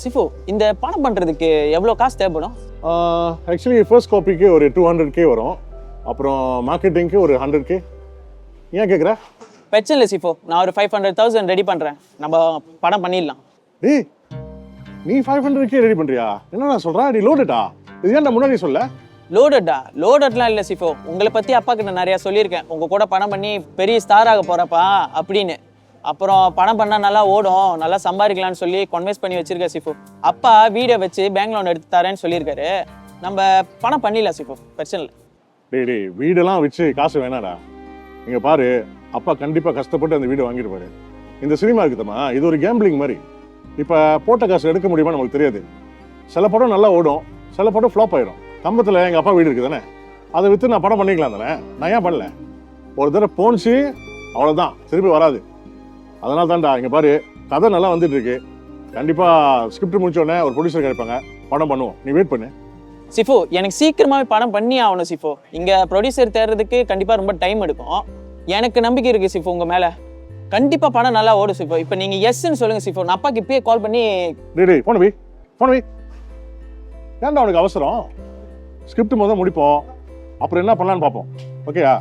Sifu, இந்த படம் பண்ணுறதுக்கு எவ்வளோ காசு தேவைப்படும்? ஆக்சுவலி ஃபர்ஸ்ட் காப்பிக்கு ஒரு 200K வரும். அப்புறம் மார்க்கெட்டிங்க்கு ஒரு 100K. ஏன் கேட்குற? பிரச்சனை இல்லை சிஃபு, நான் ஒரு 500,000 ரெடி பண்ணுறேன். நம்ம படம் பண்ணிடலாம். டேய், நீ 500K ரெடி பண்ணுறியா? என்னடா சொல்கிறா? நீ லோடட்டா? இது ஏன்டா முன்னாடி சொல்ல? லோடட்லாம் இல்லை சிஃபு. உங்களை பற்றி அப்பா கிட்ட நிறையா சொல்லியிருக்கேன். உங்கள் கூட படம் பண்ணி பெரிய ஸ்டார் ஆக போகிறப்பா அப்படின்னு. அப்புறம் படம் பண்ணால் நல்லா ஓடும், நல்லா சம்பாதிக்கலாம்னு சொல்லி கன்வின்ஸ் பண்ணி வச்சிருக்கேன் சிஃபு. அப்பா வீடை வச்சு பேங்க் லோன் எடுத்து தரேன்னு சொல்லியிருக்காரு. நம்ம பணம் பண்ணிடலாம் சிஃபு, பிரச்சனை இல்லை. டேய் வீடெல்லாம் வச்சு காசு வேணாடா. இங்கே பாரு, அப்பா கண்டிப்பாக கஷ்டப்பட்டு அந்த வீடை வாங்கியிருப்பாரு. இந்த சினிமா இருக்குதம்மா, இது ஒரு கேம்பிளிங் மாதிரி. இப்போ போட்ட காசு எடுக்க முடியுமா நமக்கு தெரியாது. சில படம் நல்லா ஓடும், சில படம் ஃப்ளாப் ஆயிடும். கம்பத்தில் எங்கள் அப்பா வீடு இருக்குது தானே, அதை விற்று நான் படம் பண்ணிக்கலாம் தானே. நான் ஏன் பண்ணல? ஒரு தடவை போணுச்சு, அவ்வளோதான், திருப்பி வராது. அதனால தான்டா. இங்கே பாரு, கதை நல்லா வந்துட்டு இருக்கு. கண்டிப்பாக ஸ்கிரிப்ட் முடிச்சோடனே ஒரு ப்ரொடியூசர் கிடைப்பாங்க, படம் பண்ணுவோம். நீ வெயிட் பண்ணு சிஃபு. எனக்கு சீக்கிரமாகவே படம் பண்ணி ஆகணும் சிஃபு. இங்கே ப்ரொடியூசர் தேடுறதுக்கு கண்டிப்பாக ரொம்ப டைம் எடுக்கும். எனக்கு நம்பிக்கை இருக்குது சிஃபு உங்கள் மேலே. கண்டிப்பாக படம் நல்லா ஓடும் சிஃபு. இப்போ நீங்கள் எஸ்ன்னு சொல்லுங்கள் சிஃபு. நான் அப்பாக்கு இப்பயே கால் பண்ணி டேய் போன வை. ஏன்டா அவனுக்கு அவசரம்? ஸ்கிரிப்ட் முதல் முடிப்போம், அப்புறம் என்ன பண்ணலான்னு பார்ப்போம். ஓகேயா?